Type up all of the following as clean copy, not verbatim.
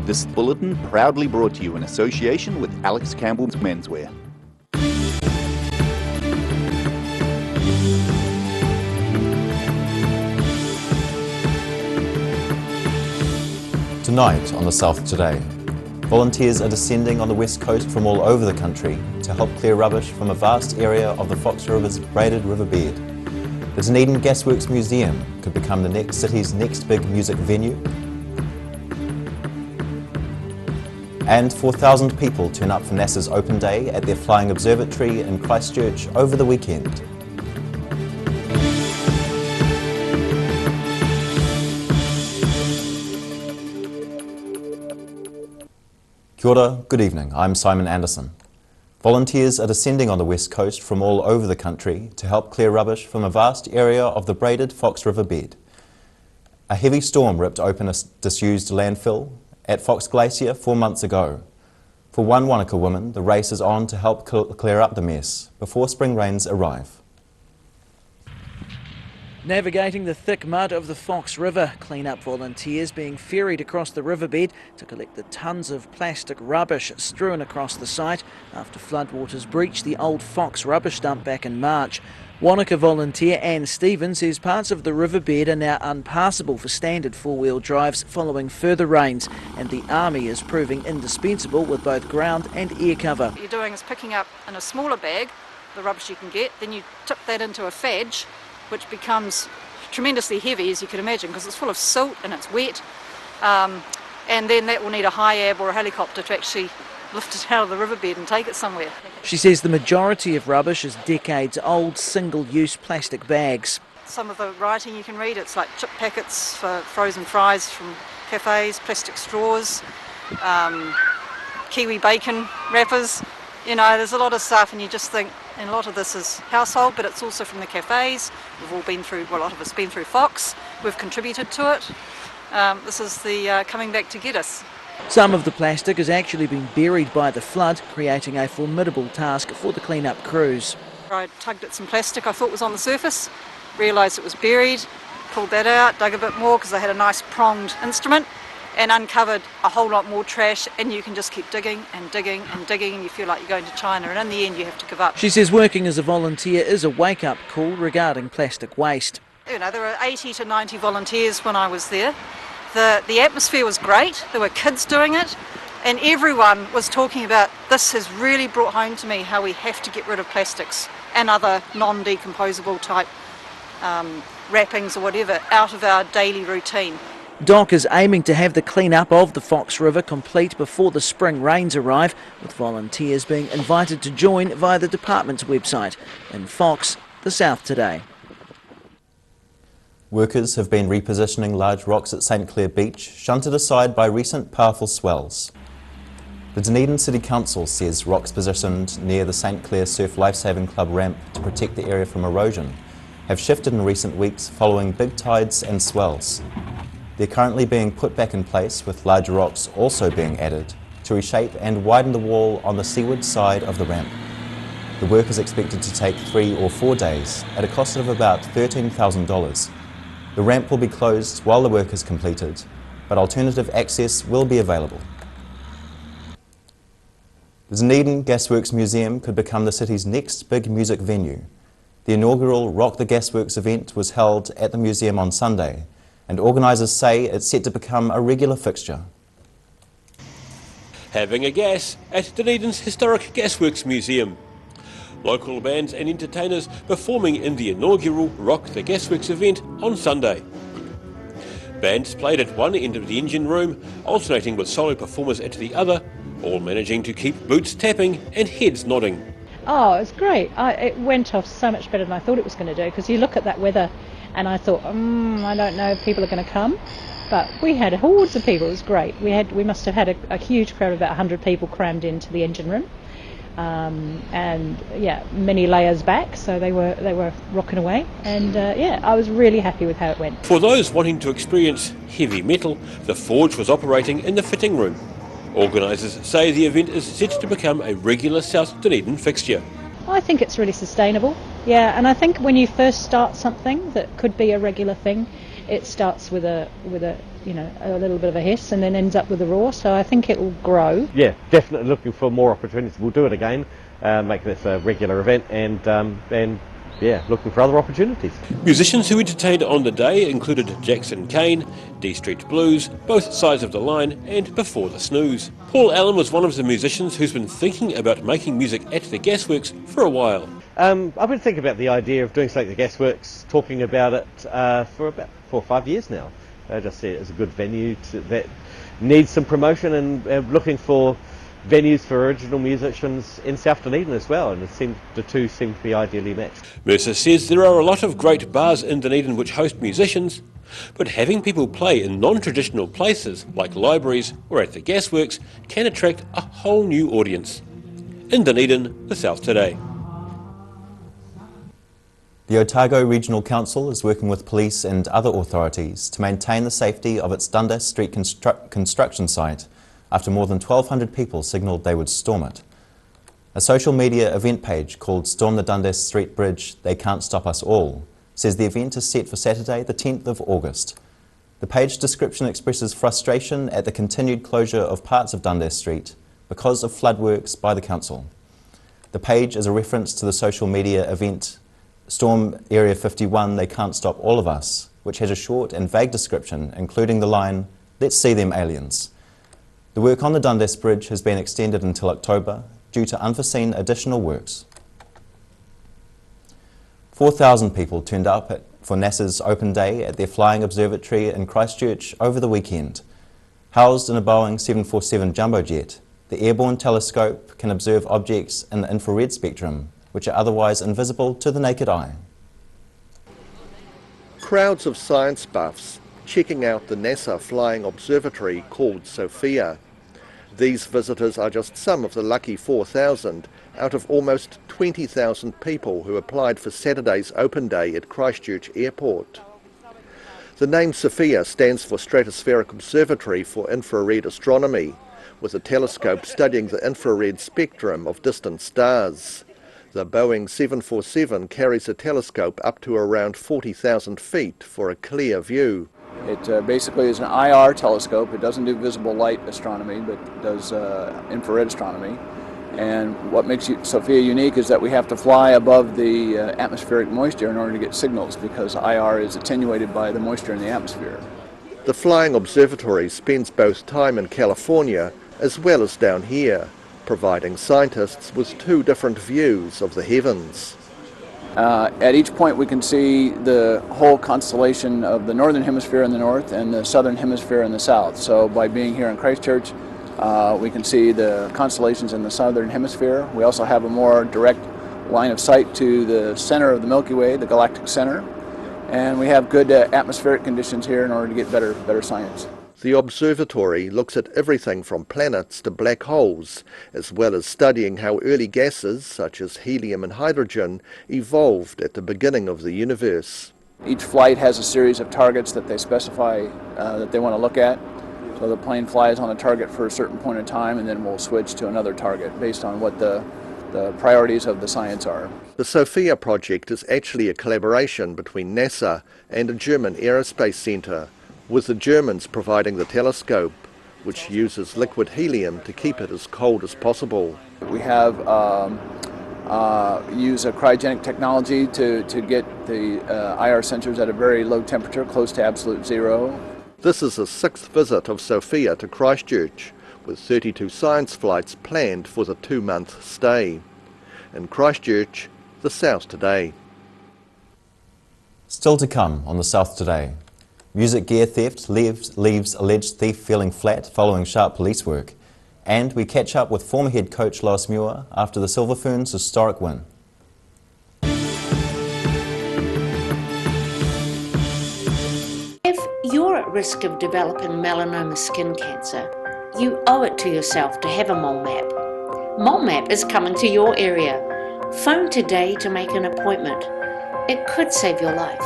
This bulletin proudly brought to you in association with Alex Campbell's Menswear. Tonight on The South Today, volunteers are descending on the west coast from all over the country to help clear rubbish from a vast area of the Fox River's braided riverbed. The Dunedin Gasworks Museum could become the city's next big music venue. And 4,000 people turn up for NASA's open day at their flying observatory in Christchurch over the weekend. Kia ora, good evening, I'm Simon Anderson. Volunteers are descending on the west coast from all over the country to help clear rubbish from a vast area of the braided Fox River bed. A heavy storm ripped open a disused landfill at Fox Glacier 4 months ago. For one Wanaka woman, the race is on to help clear up the mess before spring rains arrive. Navigating the thick mud of the Fox River, clean-up volunteers being ferried across the riverbed to collect the tons of plastic rubbish strewn across the site after floodwaters breached the old Fox rubbish dump back in March. Wanaka volunteer Anne Stevens says parts of the riverbed are now unpassable for standard four-wheel drives following further rains, and the army is proving indispensable with both ground and air cover. What you're doing is picking up in a smaller bag the rubbish you can get, then you tip that into a fadge, which becomes tremendously heavy, as you can imagine, because it's full of silt and it's wet, and then that will need a high ab or a helicopter to actually lift it out of the riverbed and take it somewhere. She says the majority of rubbish is decades old single-use plastic bags. Some of the writing you can read, it's like chip packets for frozen fries from cafes, plastic straws, kiwi bacon wrappers. You know, there's a lot of stuff, and you just think, and a lot of this is household, but it's also from the cafes. We've all been through, well, a lot of us been through Fox. We've contributed to it. This is the coming back to get us. Some of the plastic has actually been buried by the flood, creating a formidable task for the clean-up crews. I tugged at some plastic I thought was on the surface, realised it was buried, pulled that out, dug a bit more because I had a nice pronged instrument, and uncovered a whole lot more trash, and you can just keep digging and digging and digging, and you feel like you're going to China, and in the end you have to give up. She says working as a volunteer is a wake-up call regarding plastic waste. You know, there were 80 to 90 volunteers when I was there. The atmosphere was great, there were kids doing it, and everyone was talking about, this has really brought home to me how we have to get rid of plastics and other non-decomposable type wrappings or whatever out of our daily routine. DOC is aiming to have the clean-up of the Fox River complete before the spring rains arrive, with volunteers being invited to join via the department's website. In Fox, The South Today. Workers have been repositioning large rocks at St Clair Beach, shunted aside by recent powerful swells. The Dunedin City Council says rocks positioned near the St Clair Surf Lifesaving Club ramp to protect the area from erosion have shifted in recent weeks following big tides and swells. They're currently being put back in place, with larger rocks also being added to reshape and widen the wall on the seaward side of the ramp. The work is expected to take 3 or 4 days at a cost of about $13,000. The ramp will be closed while the work is completed, but alternative access will be available. The Dunedin Gasworks Museum could become the city's next big music venue. The inaugural Rock the Gasworks event was held at the museum on Sunday, and organisers say it's set to become a regular fixture. Having a gas at Dunedin's historic Gasworks Museum. Local bands and entertainers performing in the inaugural Rock the Gasworks event on Sunday. Bands played at one end of the engine room, alternating with solo performers at the other, all managing to keep boots tapping and heads nodding. Oh, it was great. It went off so much better than I thought it was going to do, because you look at that weather and I thought, I don't know if people are going to come. But we had hordes of people. It was great. We must have had a huge crowd of about 100 people crammed into the engine room. And yeah, many layers back, so they were rocking away, and yeah, I was really happy with how it went. For those wanting to experience heavy metal, the Forge was operating in the fitting room. Organisers say the event is set to become a regular South Dunedin fixture. I think it's really sustainable. Yeah, and I think when you first start something that could be a regular thing, it starts with a a little bit of a hiss and then ends up with a roar. So I think it will grow. Yeah, definitely looking for more opportunities. We'll do it again, make this a regular event, and yeah, looking for other opportunities. Musicians who entertained on the day included Jackson Kane, D Street Blues, Both Sides of the Line and Before the Snooze. Paul Allen was one of the musicians who's been thinking about making music at the Gasworks for a while. I've been thinking about the idea of doing something at the Gasworks, talking about it for about 4 or 5 years now. I just see it as a good venue that needs some promotion, and looking for venues for original musicians in South Dunedin as well, and the two seem to be ideally matched. Mercer says there are a lot of great bars in Dunedin which host musicians, but having people play in non-traditional places like libraries or at the Gasworks can attract a whole new audience. In Dunedin, the South Today. The Otago Regional Council is working with police and other authorities to maintain the safety of its Dundas Street construction site after more than 1,200 people signalled they would storm it. A social media event page called Storm the Dundas Street Bridge, They Can't Stop Us All, says the event is set for Saturday the 10th of August. The page description expresses frustration at the continued closure of parts of Dundas Street because of flood works by the council. The page is a reference to the social media event Storm Area 51, They Can't Stop All of Us, which has a short and vague description, including the line, "Let's see them aliens." The work on the Dundas Bridge has been extended until October due to unforeseen additional works. 4,000 people turned up for NASA's open day at their flying observatory in Christchurch over the weekend. Housed in a Boeing 747 jumbo jet, the airborne telescope can observe objects in the infrared spectrum, which are otherwise invisible to the naked eye. Crowds of science buffs checking out the NASA flying observatory called SOFIA. These visitors are just some of the lucky 4,000 out of almost 20,000 people who applied for Saturday's open day at Christchurch Airport. The name SOFIA stands for Stratospheric Observatory for Infrared Astronomy, with a telescope studying the infrared spectrum of distant stars. The Boeing 747 carries a telescope up to around 40,000 feet for a clear view. It basically is an IR telescope. It doesn't do visible light astronomy, but does infrared astronomy. And what makes SOFIA unique is that we have to fly above the atmospheric moisture in order to get signals, because IR is attenuated by the moisture in the atmosphere. The flying observatory spends both time in California as well as down here, providing scientists with two different views of the heavens. At each point we can see the whole constellation of the northern hemisphere in the north and the southern hemisphere in the south. So by being here in Christchurch, we can see the constellations in the southern hemisphere. We also have a more direct line of sight to the center of the Milky Way, the galactic center, and we have good atmospheric conditions here in order to get better science. The observatory looks at everything from planets to black holes, as well as studying how early gases, such as helium and hydrogen, evolved at the beginning of the universe. Each flight has a series of targets that they specify that they want to look at. So the plane flies on a target for a certain point in time, and then we'll switch to another target based on what the priorities of the science are. The SOFIA project is actually a collaboration between NASA and a German aerospace centre, with the Germans providing the telescope, which uses liquid helium to keep it as cold as possible. We have use a cryogenic technology to get the IR sensors at a very low temperature, close to absolute zero. This is the 6th visit of SOFIA to Christchurch, with 32 science flights planned for the 2-month stay. In Christchurch, the South Today. Still to come on the South Today. Music gear theft leaves alleged thief feeling flat following sharp police work. And we catch up with former head coach Lois Muir after the Silver Ferns' historic win. If you're at risk of developing melanoma skin cancer, you owe it to yourself to have a mole map. Mole Map is coming to your area. Phone today to make an appointment. It could save your life.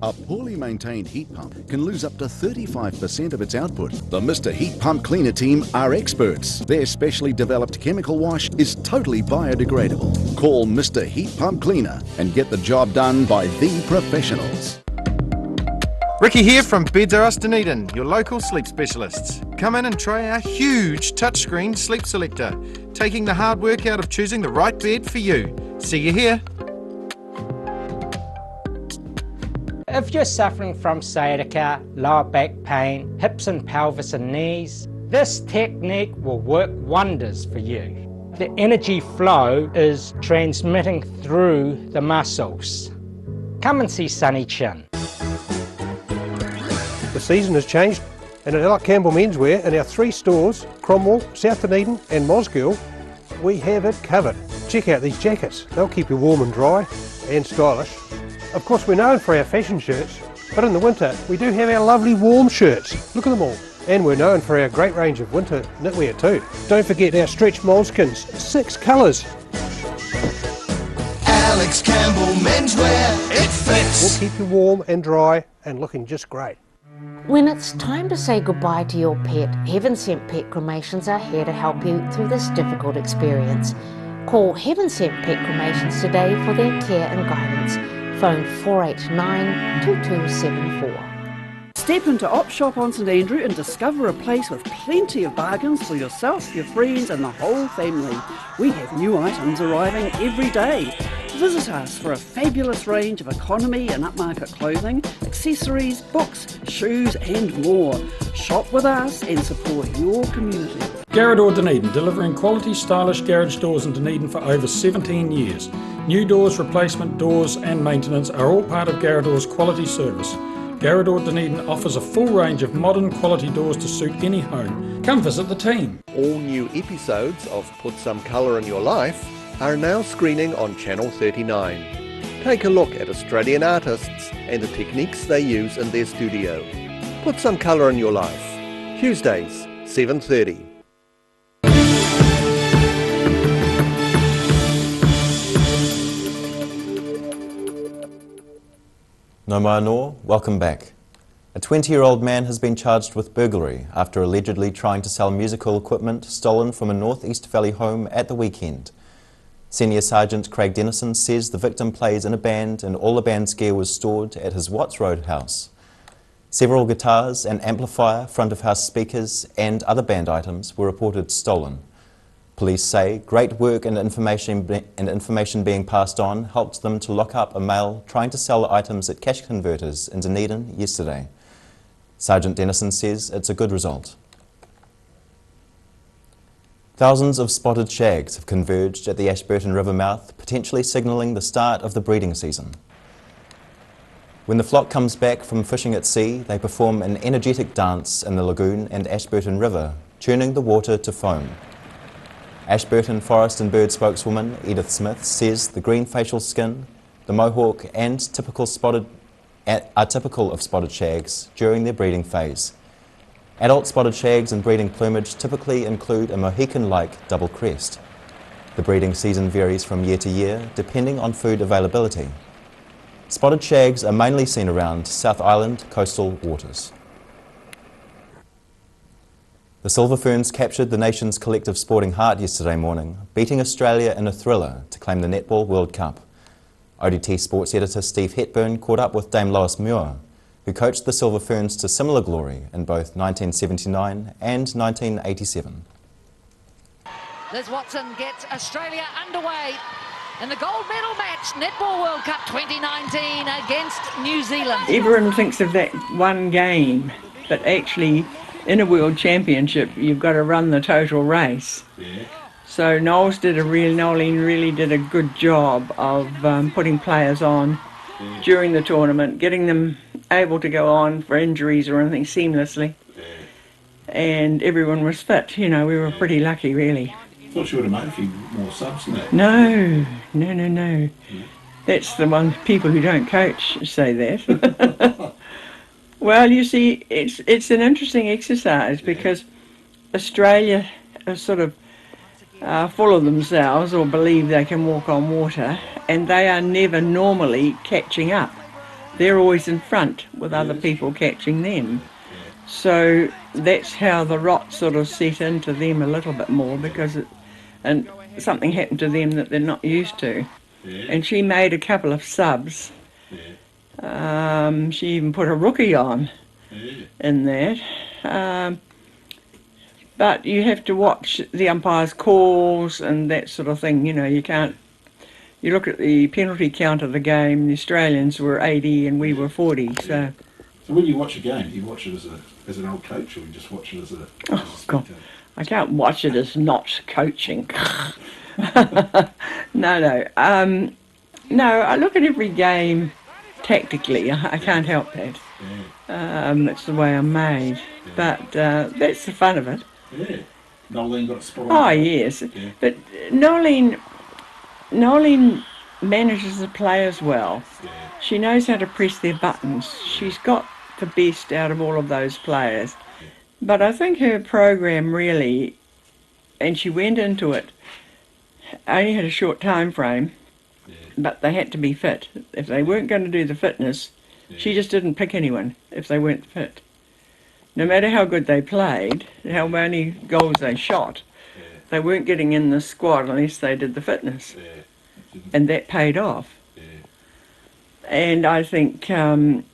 A poorly maintained heat pump can lose up to 35% of its output. The Mr. Heat Pump Cleaner team are experts. Their specially developed chemical wash is totally biodegradable. Call Mr. Heat Pump Cleaner and get the job done by the professionals. Ricky here from Beds R Us Dunedin, your local sleep specialists. Come in and try our huge touchscreen sleep selector, taking the hard work out of choosing the right bed for you. See you here. If you're suffering from sciatica, lower back pain, hips and pelvis and knees, this technique will work wonders for you. The energy flow is transmitting through the muscles. Come and see Sunny Chin. The season has changed, and at Alec Campbell Menswear in our 3 stores, Cromwell, South Dunedin and Mosgiel, we have it covered. Check out these jackets. They'll keep you warm and dry and stylish. Of course, we're known for our fashion shirts, but in the winter we do have our lovely warm shirts. Look at them all. And we're known for our great range of winter knitwear too. Don't forget our stretch moleskins, 6 colours. Alex Campbell Menswear, it fits. We'll keep you warm and dry and looking just great. When it's time to say goodbye to your pet, Heaven Sent Pet Cremations are here to help you through this difficult experience. Call Heaven Sent Pet Cremations today for their care and guidance. Phone 489 2274. Step into Op Shop on St Andrew and discover a place with plenty of bargains for yourself, your friends and the whole family. We have new items arriving every day. Visit us for a fabulous range of economy and upmarket clothing, accessories, books, shoes and more. Shop with us and support your community. Garrador Dunedin, delivering quality stylish garage doors in Dunedin for over 17 years. New doors, replacement doors and maintenance are all part of Garrador's quality service. Garrador Dunedin offers a full range of modern quality doors to suit any home. Come visit the team. All new episodes of Put Some Colour in Your Life are now screening on Channel 39. Take a look at Australian artists and the techniques they use in their studio. Put Some Colour in Your Life. Tuesdays, 7:30. No mai anō, welcome back. A 20-year-old man has been charged with burglary after allegedly trying to sell musical equipment stolen from a North East Valley home at the weekend. Senior Sergeant Craig Dennison says the victim plays in a band and all the band's gear was stored at his Watts Road house. Several guitars, an amplifier, front-of-house speakers and other band items were reported stolen. Police say great work and information being passed on helped them to lock up a male trying to sell items at cash converters in Dunedin yesterday. Sergeant Dennison says it's a good result. Thousands of spotted shags have converged at the Ashburton River mouth, potentially signalling the start of the breeding season. When the flock comes back from fishing at sea, they perform an energetic dance in the lagoon and Ashburton River, churning the water to foam. Ashburton Forest and Bird spokeswoman Edith Smith says the green facial skin, the mohawk and are typical of spotted shags during their breeding phase. Adult spotted shags in breeding plumage typically include a Mohican-like double crest. The breeding season varies from year to year depending on food availability. Spotted shags are mainly seen around South Island coastal waters. The Silver Ferns captured the nation's collective sporting heart yesterday morning, beating Australia in a thriller to claim the Netball World Cup. ODT sports editor Steve Hepburn caught up with Dame Lois Muir, who coached the Silver Ferns to similar glory in both 1979 and 1987. Liz Watson gets Australia underway in the gold medal match, Netball World Cup 2019 against New Zealand. Everyone thinks of that one game, but actually in a World Championship you've got to run the total race. Yeah. So Noeline really did a good job of putting players on during the tournament, getting them able to go on for injuries or anything seamlessly. Yeah. And everyone was fit, you know, we were pretty lucky really. I thought she would have made a few more subs than that. No. Yeah. That's the one, people who don't coach say that. Well, you see, it's an interesting exercise because Australia are sort of full of themselves or believe they can walk on water, and they are never normally catching up. they're always in front with other people catching them. So that's how the rot sort of set into them a little bit more, because and something happened to them that they're not used to. And she made a couple of subs. She even put a rookie on in that. But you have to watch the umpire's calls and that sort of thing. You know, you can't. You look at the penalty count of the game. The Australians were 80 and we were 40. So when you watch a game, do you watch it as an old coach, or you just watch it as a? God, I can't watch it as not coaching. No. No, I look at every game tactically. I can't help that. It's the way I'm made. But that's the fun of it. Yeah. Nolene got a spot on. Oh, yes. Yeah. But Nolene manages the players well. Yeah. She knows how to press their buttons. She's got the best out of all of those players. Yeah. But I think her program really, and she went into it, only had a short time frame, but they had to be fit. If they weren't going to do the fitness, she just didn't pick anyone if they weren't fit. No matter how good they played, how many goals they shot, they weren't getting in the squad unless they did the fitness. And that paid off. And I think in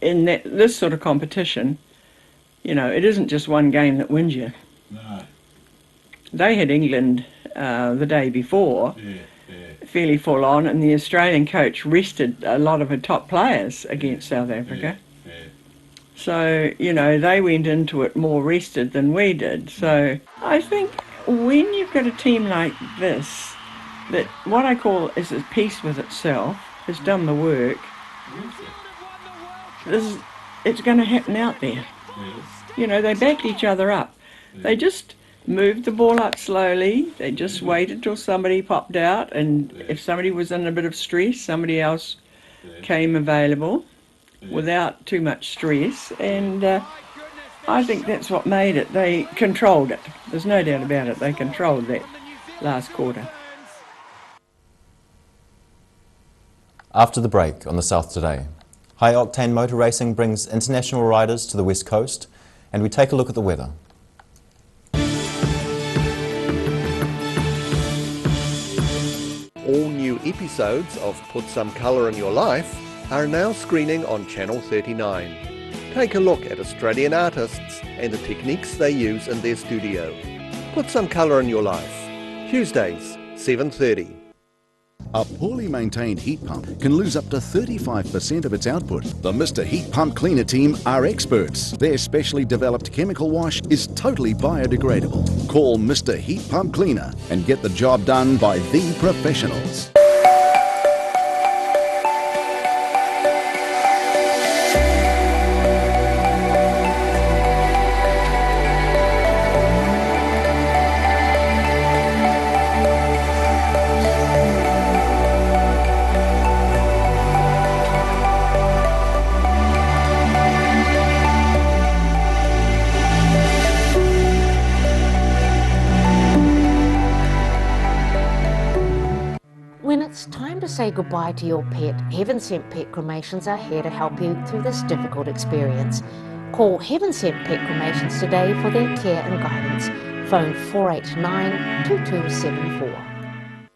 this sort of competition, you know, it isn't just one game that wins you. No. They had England the day before, fairly full on, and the Australian coach rested a lot of her top players against South Africa. So, you know, they went into it more rested than we did. So I think when you've got a team like this, that what I call is at peace with itself, has done the work, it's going to happen out there. You know, they backed each other up. They just moved the ball up slowly. They just waited till somebody popped out, and if somebody was in a bit of stress, somebody else came available without too much stress, and I think that's what made it. They controlled it. There's no doubt about it. They controlled that last quarter. After the break on the South Today, High Octane Motor Racing brings international riders to the West Coast, and we take a look at the weather. All new episodes of Put Some Colour in Your Life are now screening on Channel 39. Take a look at Australian artists and the techniques they use in their studio. Put Some Colour in Your Life, Tuesdays, 7:30. A poorly maintained heat pump can lose up to 35% of its output. The Mr. Heat Pump Cleaner team are experts. Their specially developed chemical wash is totally biodegradable. Call Mr. Heat Pump Cleaner and get the job done by the professionals. When it's time to say goodbye to your pet, Heaven Sent Pet Cremations are here to help you through this difficult experience. Call Heaven Sent Pet Cremations today for their care and guidance. Phone 489-2274.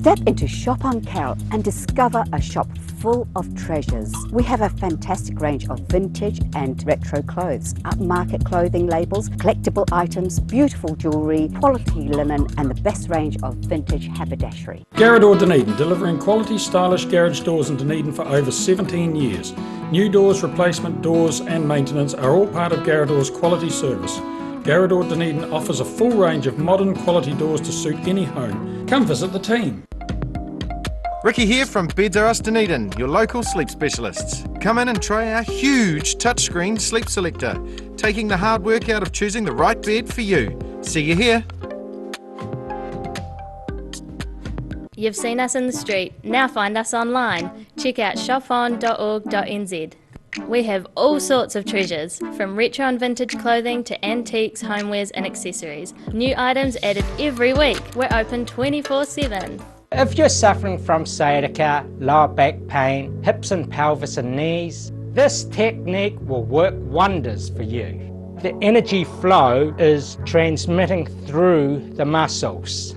Step into Shop on Carol and discover a shop full of treasures. We have a fantastic range of vintage and retro clothes, upmarket clothing labels, collectible items, beautiful jewellery, quality linen and the best range of vintage haberdashery. Garrador Dunedin, delivering quality stylish garage doors in Dunedin for over 17 years. New doors, replacement doors and maintenance are all part of Garrador's quality service. Garrador Dunedin offers a full range of modern quality doors to suit any home. Come visit the team. Ricky here from Beds R Us Dunedin, your local sleep specialists. Come in and try our huge touchscreen sleep selector, taking the hard work out of choosing the right bed for you. See you here. You've seen us in the street, now find us online. Check out shopon.org.nz. We have all sorts of treasures, from retro and vintage clothing to antiques, homewares and accessories. New items added every week. We're open 24/7. If you're suffering from sciatica, lower back pain, hips and pelvis and knees, this technique will work wonders for you. The energy flow is transmitting through the muscles.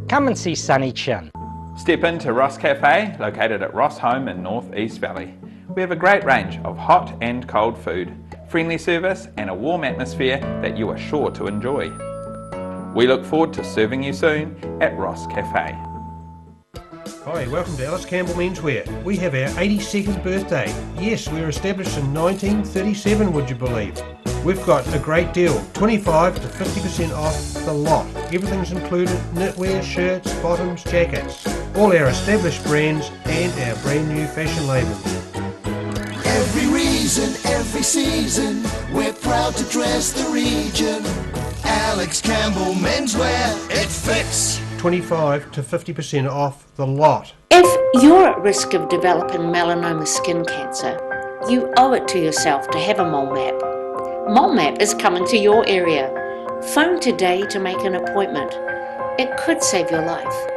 Come and see Sunny Chin. Step into Ross Cafe, located at Ross Home in North East Valley. We have a great range of hot and cold food, friendly service and a warm atmosphere that you are sure to enjoy. We look forward to serving you soon at Ross Cafe. Hi, welcome to Alice Campbell Menswear. We have our 82nd birthday. Yes, we were established in 1937, would you believe? We've got a great deal, 25 to 50% off the lot. Everything's included, knitwear, shirts, bottoms, jackets. All our established brands and our brand new fashion label. Every reason, every season, we're proud to dress the region. Alex Campbell Menswear, it fits. 25 to 50% off the lot. If you're at risk of developing melanoma skin cancer, you owe it to yourself to have a mole map. Mole Map is coming to your area. Phone today to make an appointment. It could save your life.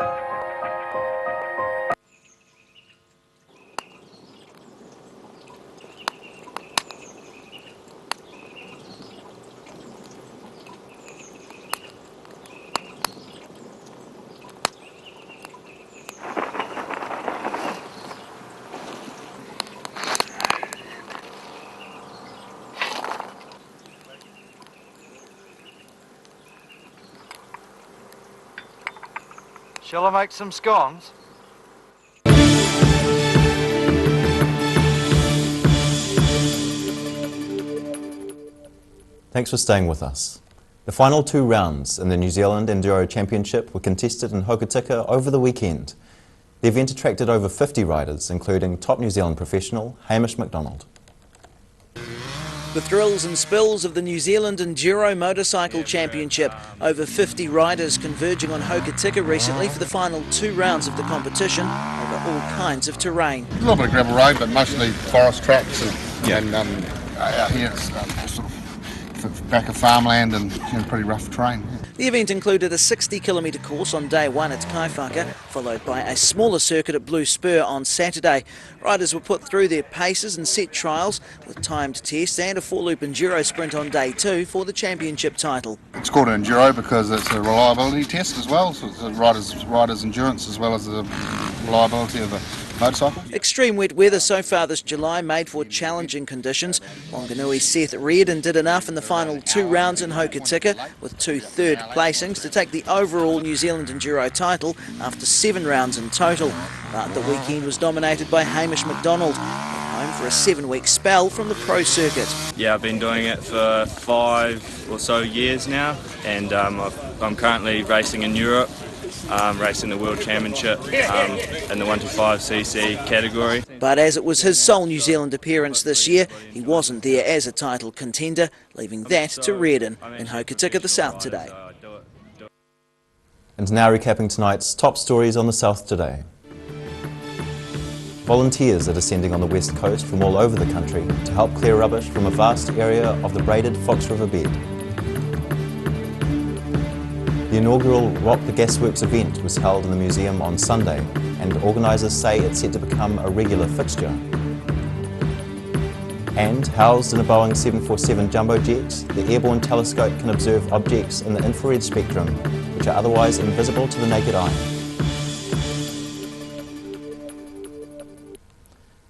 Shall I make some scones? Thanks for staying with us. The final 2 rounds in the New Zealand Enduro Championship were contested in Hokitika over the weekend. The event attracted over 50 riders, including top New Zealand professional Hamish McDonald. The thrills and spills of the New Zealand Enduro Motorcycle Championship. Over 50 riders converging on Hokitika recently for the final 2 rounds of the competition over all kinds of terrain. A little bit of gravel road, but mostly forest tracks, and out here it's sort of back of farmland and pretty rough terrain. The event included a 60-kilometre course on day 1 at Kaifaka, followed by a smaller circuit at Blue Spur on Saturday. Riders were put through their paces and set trials with timed tests and a 4-loop enduro sprint on day 2 for the championship title. It's called an enduro because it's a reliability test as well, so it's a rider's endurance as well as the reliability of the motorcycle. Extreme wet weather so far this July made for challenging conditions. Wanganui's Seth Reardon did enough in the final 2 rounds in Hokitika with 2 third placings to take the overall New Zealand Enduro title after 7 rounds in total. But the weekend was dominated by Hamish McDonald, home for a 7-week spell from the pro circuit. Yeah, I've been doing it for 5 or so years now, and I'm currently racing in Europe. Racing the World Championship in the 125cc category. But as it was his sole New Zealand appearance this year, he wasn't there as a title contender, leaving that to Reardon in Hokitika the South today. And now recapping tonight's top stories on the South today. Volunteers are descending on the west coast from all over the country to help clear rubbish from a vast area of the braided Fox River bed. The inaugural Rock the Gasworks event was held in the museum on Sunday, and organisers say it's set to become a regular fixture. And housed in a Boeing 747 jumbo jet, the airborne telescope can observe objects in the infrared spectrum, which are otherwise invisible to the naked eye.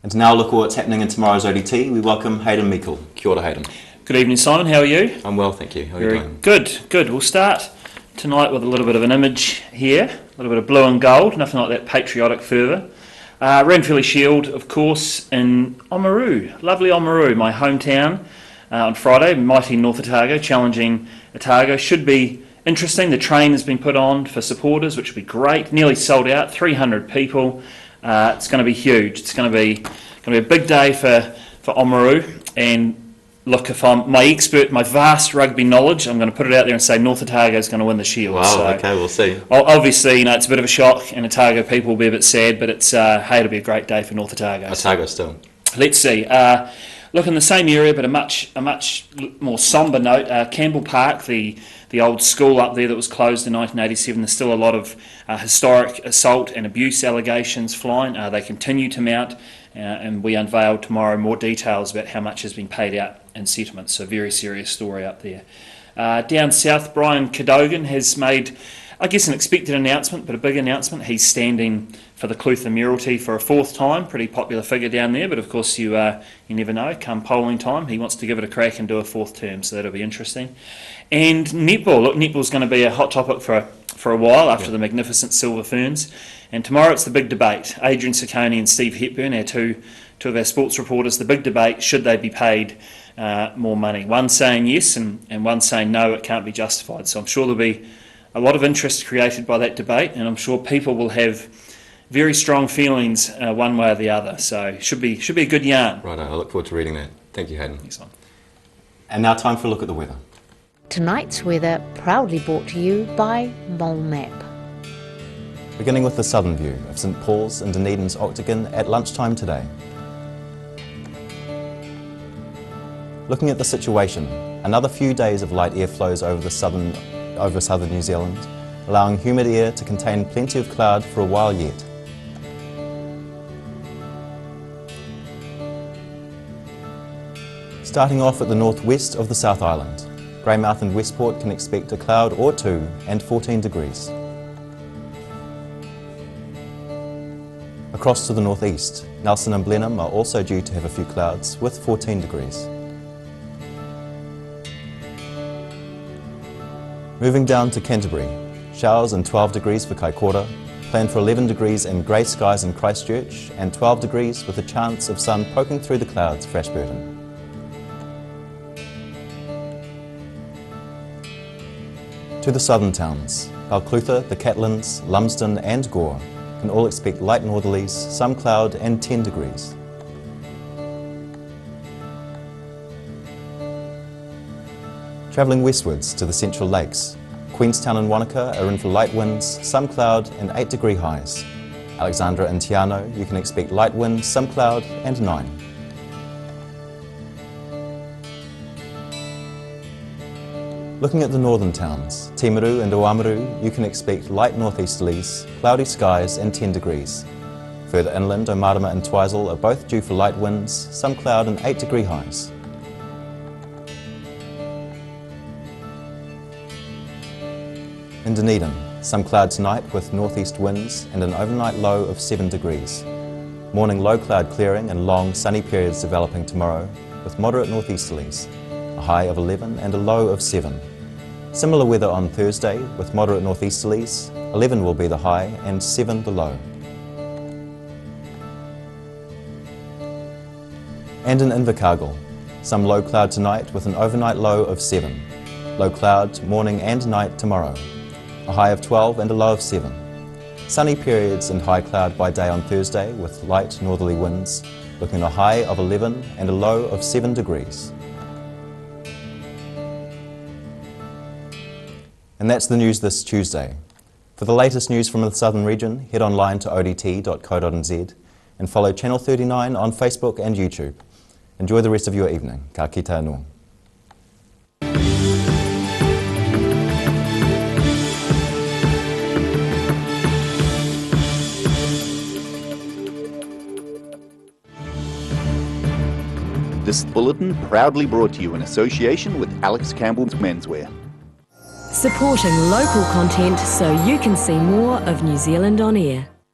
And now look at what's happening in tomorrow's ODT. We welcome Hayden Meikle. Kia ora, Hayden. Good evening, Simon. How are you? I'm well, thank you. How are you doing? Good. We'll start tonight with a little bit of an image here, a little bit of blue and gold, nothing like that patriotic fervour. Ranfurly Shield, of course, in Oamaru, lovely Oamaru, my hometown, on Friday. Mighty North Otago challenging Otago. Should be interesting. The train has been put on for supporters, which will be great. Nearly sold out, 300 people. It's going to be huge. It's going to be a big day for Oamaru. And look, if I'm my vast rugby knowledge, I'm going to put it out there and say North Otago is going to win the Shield. Wow, so okay, we'll see. Obviously, it's a bit of a shock, and Otago people will be a bit sad, but it's it'll be a great day for North Otago. Otago still. Let's see. Look, in the same area, but a much more sombre note, Campbell Park, the old school up there that was closed in 1987, there's still a lot of historic assault and abuse allegations flying. They continue to mount, and we unveil tomorrow more details about how much has been paid out in settlements, so very serious story up there. Down south, Brian Cadogan has made, I guess, an expected announcement, but a big announcement. He's standing for the Clutha Mayoralty for a 4th time, pretty popular figure down there, but of course you never know, come polling time, he wants to give it a crack and do a 4th term, so that'll be interesting. And netball, look, netball's going to be a hot topic for a while after the magnificent Silver Ferns, and tomorrow it's the big debate. Adrian Ciccone and Steve Hepburn, our two of our sports reporters, the big debate, should they be paid more money? One saying yes and one saying no, it can't be justified, so I'm sure there'll be a lot of interest created by that debate, and I'm sure people will have very strong feelings one way or the other. So should be a good yarn. Right, I look forward to reading that. Thank you, Hayden. Excellent. And now time for a look at the weather. Tonight's weather proudly brought to you by Mole Map. Beginning with the southern view of St Paul's and Dunedin's Octagon at lunchtime today. Looking at the situation, another few days of light airflows over southern New Zealand, allowing humid air to contain plenty of cloud for a while yet. Starting off at the northwest of the South Island, Greymouth and Westport can expect a cloud or two and 14 degrees. Across to the northeast, Nelson and Blenheim are also due to have a few clouds with 14 degrees. Moving down to Canterbury, showers and 12 degrees for Kaikoura, planned for 11 degrees and grey skies in Christchurch and 12 degrees with a chance of sun poking through the clouds for Ashburton. To the southern towns, Balclutha, the Catlins, Lumsden and Gore can all expect light northerlies, some cloud and 10 degrees. Travelling westwards to the Central Lakes, Queenstown and Wanaka are in for light winds, some cloud and 8 degree highs. Alexandra and Tiano, you can expect light winds, some cloud and 9. Looking at the northern towns, Timaru and Oamaru, you can expect light northeasterlies, cloudy skies and 10 degrees. Further inland, Omarama and Twizel are both due for light winds, some cloud and 8 degree highs. In Dunedin, some cloud tonight with northeast winds and an overnight low of 7 degrees. Morning low cloud clearing and long sunny periods developing tomorrow with moderate northeasterlies, a high of 11 and a low of 7. Similar weather on Thursday with moderate northeasterlies, 11 will be the high and 7 the low. And in Invercargill, some low cloud tonight with an overnight low of 7. Low cloud morning and night tomorrow, a high of 12 and a low of 7. Sunny periods and high cloud by day on Thursday with light northerly winds, looking at a high of 11 and a low of 7 degrees. And that's the news this Tuesday. For the latest news from the southern region, head online to odt.co.nz and follow Channel 39 on Facebook and YouTube. Enjoy the rest of your evening. Ka kite anō. This bulletin proudly brought to you in association with Alex Campbell's Menswear. Supporting local content so you can see more of New Zealand on air.